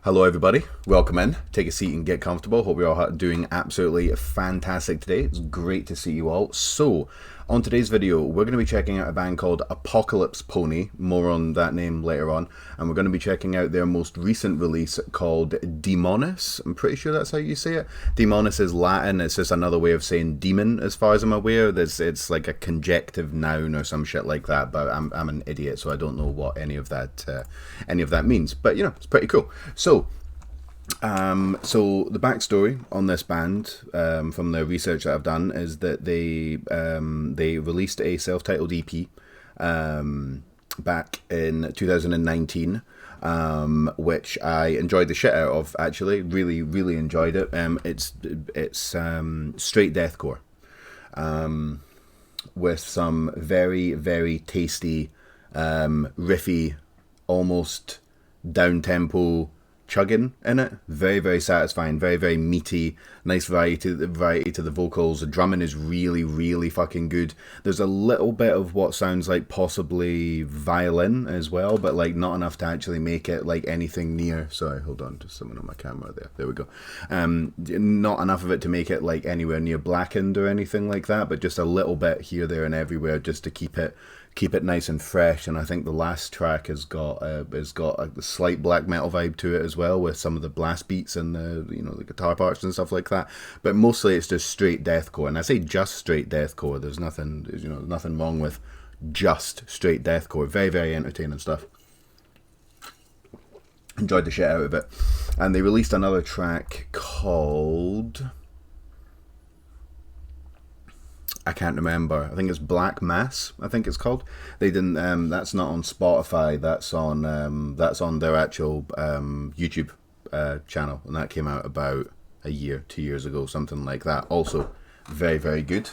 Hello everybody, welcome in, take a seat and get comfortable. Hope you're all doing absolutely fantastic today. It's great to see you all. So, on today's video, we're going to be checking out a band called Apocalypse Pony, more on that name later on, and we're going to be checking out their most recent release called Daemonis. I'm pretty sure that's how you say it. Daemonis is Latin, it's just another way of saying demon as far as I'm aware. It's like a conjective noun or some shit like that, but I'm an idiot, so I don't know what any of that means, but you know, it's pretty cool. So the backstory on this band, from the research that I've done, is that they released a self-titled EP back in 2019, which I enjoyed the shit out of. Actually, really enjoyed it. It's straight deathcore, with some very tasty, riffy, almost down tempo chugging in it. Very satisfying, very meaty, nice variety to the vocals. The drumming is really fucking good. There's a little bit of what sounds like possibly violin as well, but like not enough to actually make it like anything near, sorry, hold on, just something on my camera there we go. Not enough of it to make it like anywhere near blackened or anything like that, but just a little bit here, there and everywhere, just to keep it nice and fresh. And I think the last track has got a slight black metal vibe to it as well, with some of the blast beats and the guitar parts and stuff like that. But mostly it's just straight deathcore, and I say just straight deathcore. There's nothing wrong with just straight deathcore. Very entertaining stuff. Enjoyed the shit out of it. And they released another track called, I can't remember. I think it's Black Mass, I think it's called. They didn't. That's not on Spotify. That's on their actual YouTube channel, and that came out about a year, 2 years ago, something like that. Also, very good.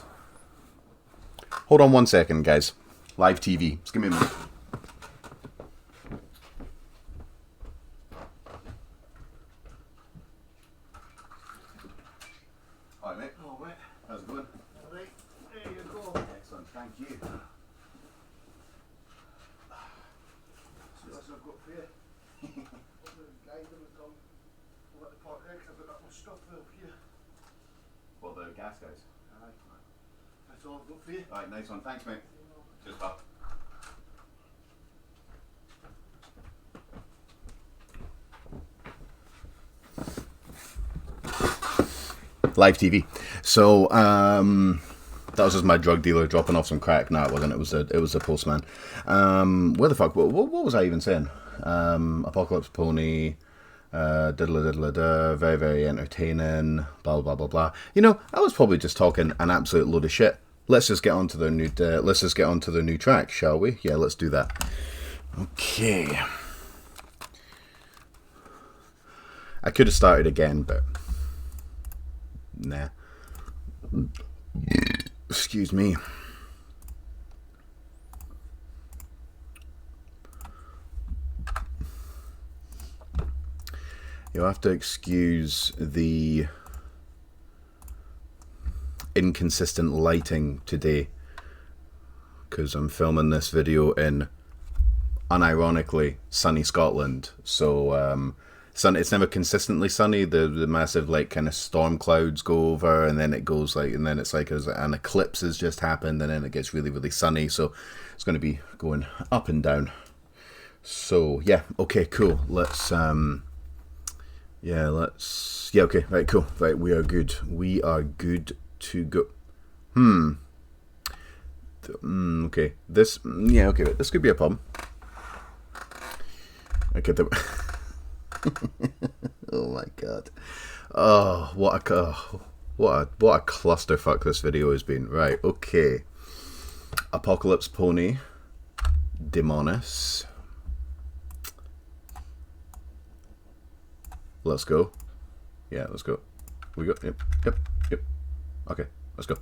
Hold on one second, guys. Live TV. Just give me a minute. Alright, mate. Oh, mate. How's it going? Alright, there you go. Excellent, thank you. See what else I've got for you. The guy that was on at the park there, 'cause I've got that much stuff up here. Well, the gas guys. Aye. That's all I've got for you. Alright, nice one. Thanks, mate. Cheers, pal. Live TV. So, that was just my drug dealer dropping off some crack. No, it wasn't. It was a postman. Where the fuck? What was I even saying? Apocalypse Pony. Diddle-a-diddle-a-da, very entertaining. Blah blah blah blah. You know, I was probably just talking an absolute load of shit. Let's just get onto their new. Let's just get onto their new track, shall we? Yeah, let's do that. Okay. I could have started again, but nah. Excuse me. You'll have to excuse the inconsistent lighting today, because I'm filming this video in, unironically, sunny Scotland. So it's never consistently sunny. The massive like kind of storm clouds go over, and then it goes like, and then it's like an eclipse has just happened, and then it gets really sunny. So it's going to be going up and down. So yeah, okay, cool. Let's okay, right, cool, right. We are good to go. Okay, this could be a problem. Okay, oh my god. Oh, what a clusterfuck this video has been. Right, okay. Apocalypse Pony, Daemonis. Let's go. Yeah, let's go. We go. Yep. Okay, let's go.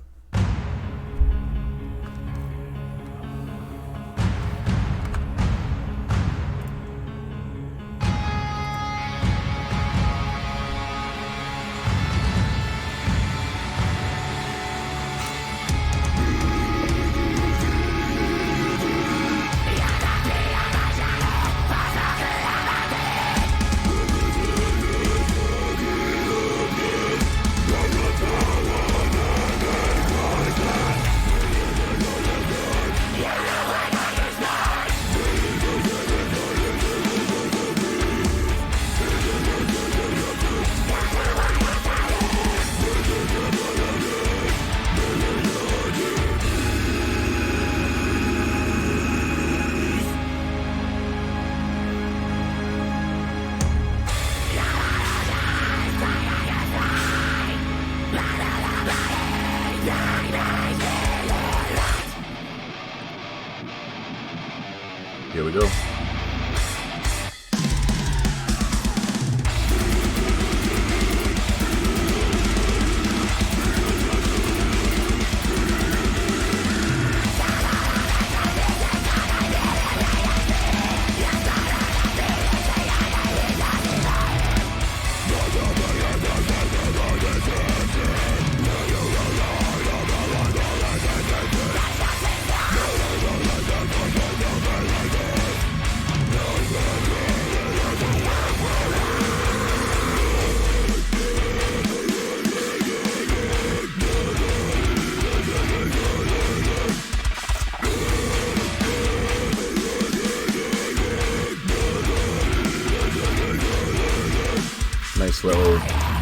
go.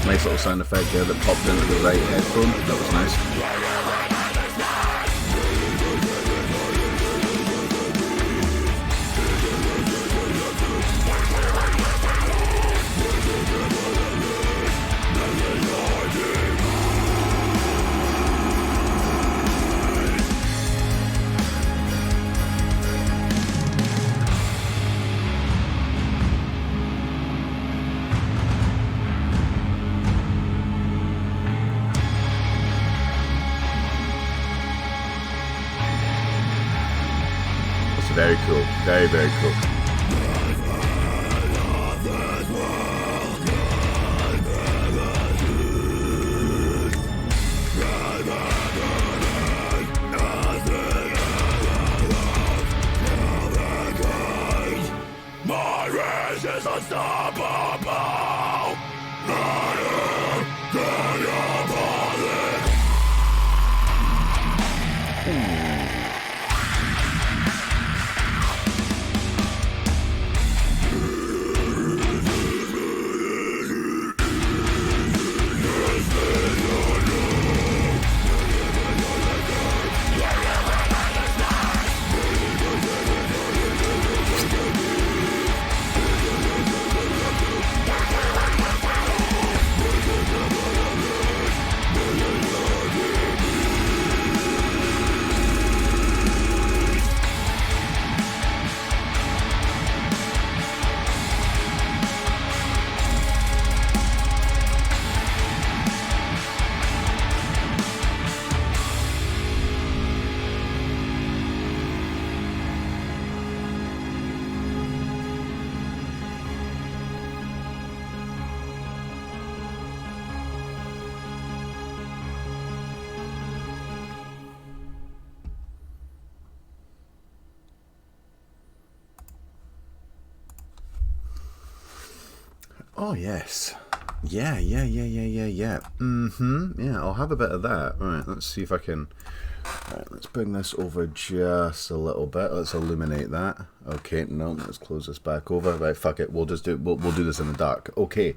Nice little sound effect there that popped into the right headphone. That was nice. Very cool. Very, very cool. My race is unstoppable. Oh, yes. Yeah. Yeah, I'll have a bit of that. Right, let's see if I can... Right, let's bring this over just a little bit. Let's illuminate that. Okay, no, let's close this back over. Right, fuck it. We'll just do... We'll do this in the dark. Okay.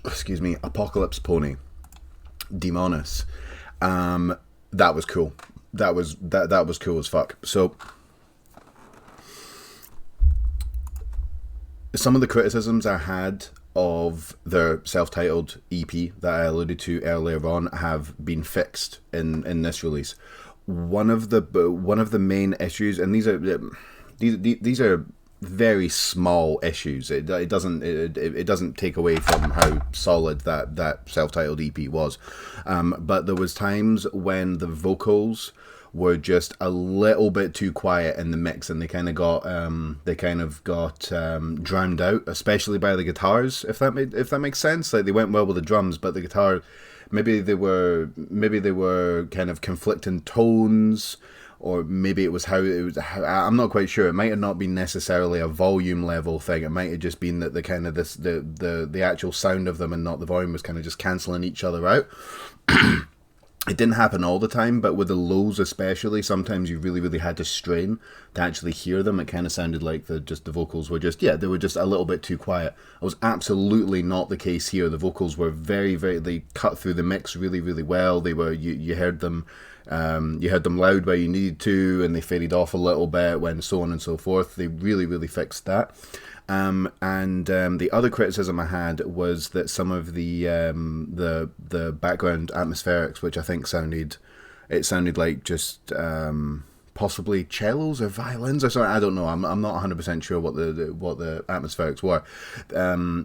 Excuse me. Apocalypse Pony. Daemonis. That was cool. That was cool as fuck. So... some of the criticisms I had of their self-titled EP that I alluded to earlier on have been fixed in this release. One of the main issues, and these are very small issues. It doesn't take away from how solid that self-titled EP was, but there was times when the vocals were just a little bit too quiet in the mix, and they kind of got drowned out, especially by the guitars. If that makes sense, like they went well with the drums, but the guitar, maybe they were kind of conflicting tones, or maybe it was how I'm not quite sure. It might have not been necessarily a volume level thing. It might have just been that the kind of the actual sound of them and not the volume was kind of just cancelling each other out. It didn't happen all the time, but with the lows especially, sometimes you really, really had to strain to actually hear them. It kind of sounded like the vocals were they were just a little bit too quiet. It was absolutely not the case here. The vocals were very, very, they cut through the mix really, really well. They were, you heard them loud where you needed to, and they faded off a little bit when so on and so forth. They really, really fixed that. The other criticism I had was that some of the background atmospherics, which I think sounded like just possibly cellos or violins or something. I don't know. I'm not 100% sure what the atmospherics were.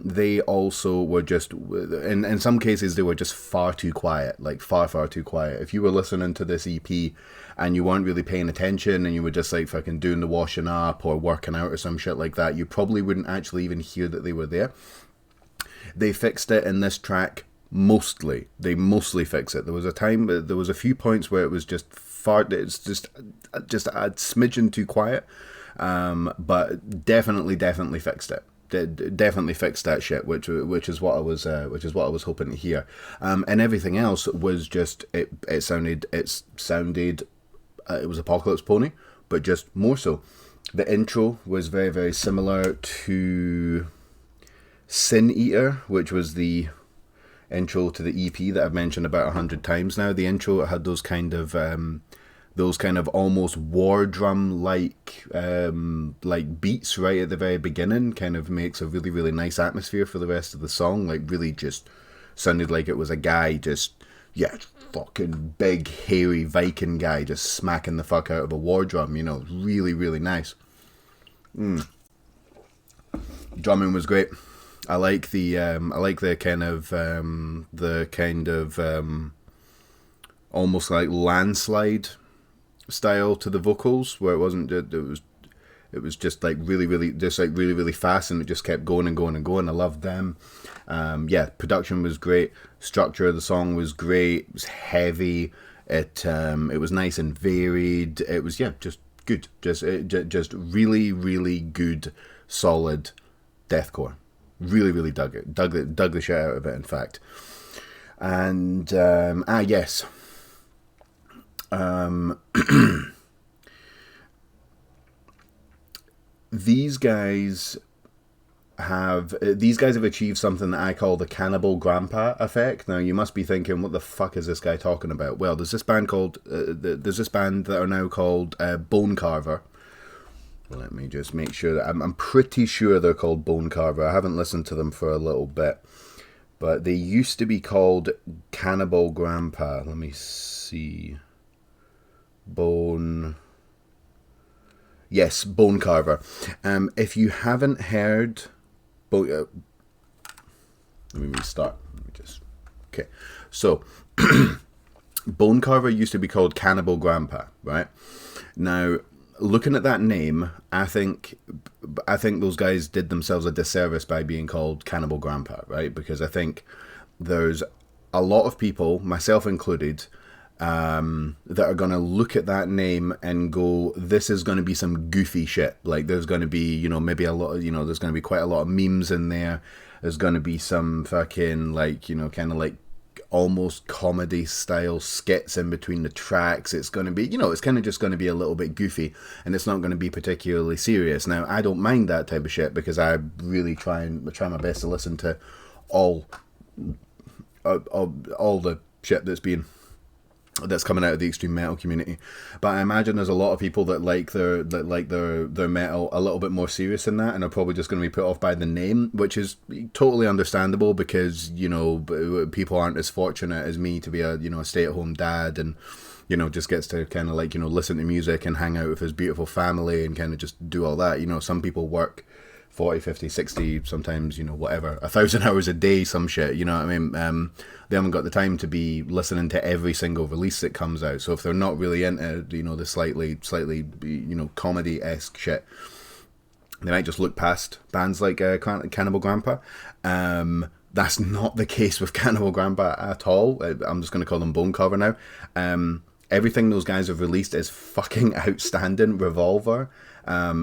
They also were just, in some cases, they were just far too quiet, like far too quiet. If you were listening to this EP and you weren't really paying attention and you were just like fucking doing the washing up or working out or some shit like that, you probably wouldn't actually even hear that they were there. They fixed it in this track. They mostly fix it. There was a few points where it was just it's just a smidgen too quiet, but definitely fixed it. Definitely fixed that shit, which is what I was hoping to hear. And everything else was just it sounded it was Apocalypse Pony, but just more so. The intro was very similar to Sin Eater, which was the intro to the EP that I've mentioned about 100 times now. The intro had those kind of almost war drum like beats right at the very beginning. Kind of makes a really nice atmosphere for the rest of the song. Like really just sounded like it was a guy just fucking big hairy Viking guy just smacking the fuck out of a war drum. You know, really nice. Drumming was great. I like the kind of almost like landslide style to the vocals, where it was just like really fast, and it just kept going and going and going. I loved them. Production was great. Structure of the song was great. It was heavy. It was nice and varied. It was just good. Just really good, solid deathcore. Really dug it. Dug the shit out of it, in fact. And yes. These guys have achieved something that I call the Cannibal Grandpa effect. Now you must be thinking, what the fuck is this guy talking about? Well, there's this band that are now called Bone Carver. Let me just make sure that I'm pretty sure they're called Bone Carver. I haven't listened to them for a little bit, but they used to be called Cannibal Grandpa. Let me see. Bone Carver. If you haven't heard, let me restart. Okay. So, Bone Carver used to be called Cannibal Grandpa, right? Now, looking at that name, I think those guys did themselves a disservice by being called Cannibal Grandpa, right? Because I think there's a lot of people, myself included, that are going to look at that name and go, this is going to be some goofy shit. Like, there's going to be, maybe a lot of, there's going to be quite a lot of memes in there. There's going to be some fucking, like, kind of like almost comedy style skits in between the tracks. It's going to be, it's kind of just going to be a little bit goofy, and it's not going to be particularly serious. Now, I don't mind that type of shit, because I really try my best to listen to all the shit that's coming out of the extreme metal community. But I imagine there's a lot of people that like their metal a little bit more serious than that, and are probably just going to be put off by the name, which is totally understandable, because people aren't as fortunate as me to be a stay-at-home dad, and just gets to kind of like listen to music and hang out with his beautiful family and kind of just do all that. Some people work 40, 50, 60, sometimes, whatever, 1,000 hours a day, some shit, you know what I mean? They haven't got the time to be listening to every single release that comes out. So if they're not really into, the slightly, comedy-esque shit, they might just look past bands like Cannibal Grandpa. That's not the case with Cannibal Grandpa at all. I'm just going to call them Bone Carver now. Everything those guys have released is fucking outstanding. Revolver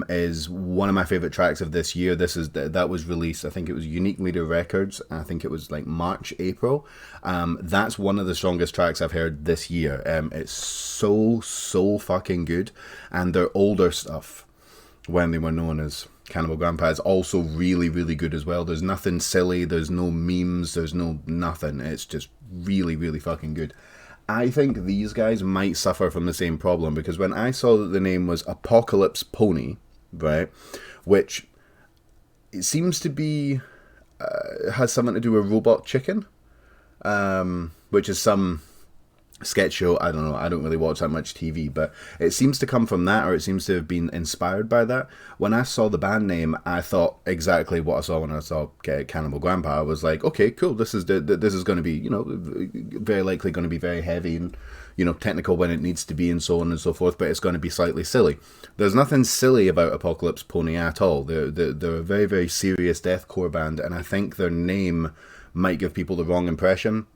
is one of my favorite tracks of this year. That was released, I think it was Unique Leader Records. I think it was like March, April. That's one of the strongest tracks I've heard this year. It's so fucking good. And their older stuff, when they were known as Cannibal Grandpa, is also really good as well. There's nothing silly, there's no memes, there's no nothing. It's just really fucking good. I think these guys might suffer from the same problem, because when I saw that the name was Apocalypse Pony, right, which it seems to be has something to do with Robot Chicken, which is some sketch show. I don't know, I don't really watch that much TV, but it seems to come from that, or it seems to have been inspired by that. When I saw the band name, I thought exactly what I saw when I saw Cannibal Grandpa. I was like, okay, cool, this is going to be, you know, very likely going to be very heavy and, you know, technical when it needs to be and so on and so forth, but it's going to be slightly silly. There's nothing silly about Apocalypse Pony at all. They're a very, very serious deathcore band, and I think their name might give people the wrong impression.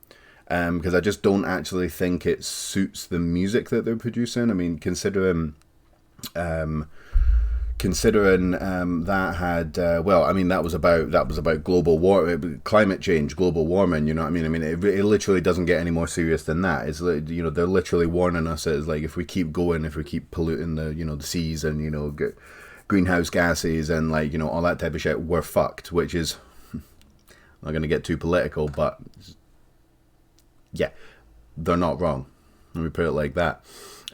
Because I just don't actually think it suits the music that they're producing. I mean, considering that had well, I mean, that was about global climate change, global warming. You know what I mean? I mean, it literally doesn't get any more serious than that. It's, you know, they're literally warning us. It's like, if we keep going, if we keep polluting the, you know, the seas and, you know, greenhouse gases and, like, you know, all that type of shit, we're fucked. Which is, I'm not going to get too political, but yeah, they're not wrong. Let me put it like that.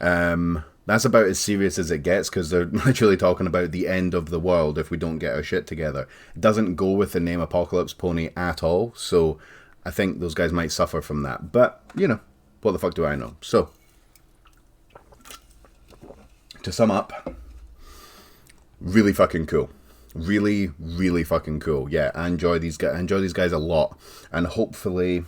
That's about as serious as it gets, because they're literally talking about the end of the world if we don't get our shit together. It doesn't go with the name Apocalypse Pony at all, so I think those guys might suffer from that. But, you know, what the fuck do I know? So, to sum up, really fucking cool. Really, really fucking cool. Yeah, I enjoy these guys a lot, and hopefully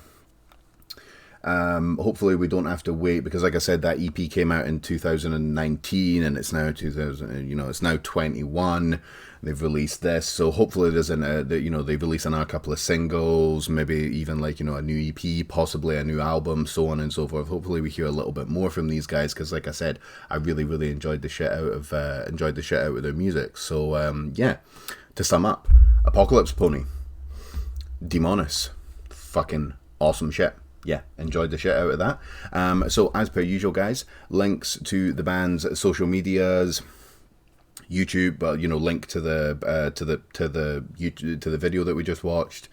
we don't have to wait, because like I said, that EP came out in 2019 and it's now it's now 21. They've released this, so hopefully there's they've released another couple of singles, maybe even, like, you know, a new EP, possibly a new album, so on and so forth. Hopefully we hear a little bit more from these guys, because like I said, I really, really enjoyed the shit out of their music. So yeah, to sum up, Apocalypse Pony, Daemonis, fucking awesome shit. Yeah, enjoyed the shit out of that. So as per usual, guys, links to the band's social medias, YouTube, you know, link to the video that we just watched,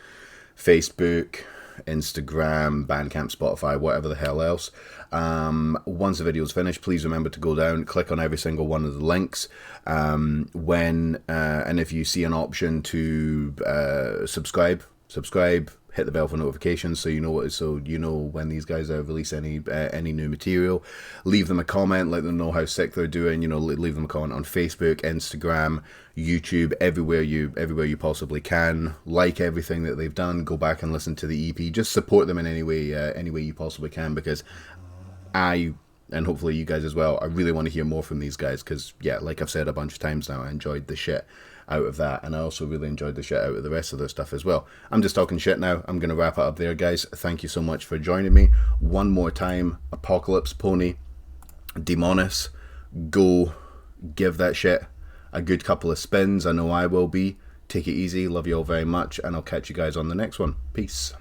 Facebook, Instagram, Bandcamp, Spotify, whatever the hell else. Once the video's finished, please remember to go down, click on every single one of the links. And if you see an option to subscribe, hit the bell for notifications, so you know when these guys release any new material. Leave them a comment, let them know how sick they're doing. You know, leave them a comment on Facebook, Instagram, YouTube, everywhere you possibly can. Like everything that they've done. Go back and listen to the EP. Just support them in any way you possibly can, because I, and hopefully you guys as well, I really want to hear more from these guys, because yeah, like I've said a bunch of times now, I enjoyed the shit out of that, and I also really enjoyed the shit out of the rest of their stuff as well. I'm just talking shit now. I'm going to wrap it up there, guys. Thank you so much for joining me. One more time, Apocalypse Pony, Daemonis. Go give that shit a good couple of spins. I know I will be. Take it easy. Love you all very much, and I'll catch you guys on the next one. Peace.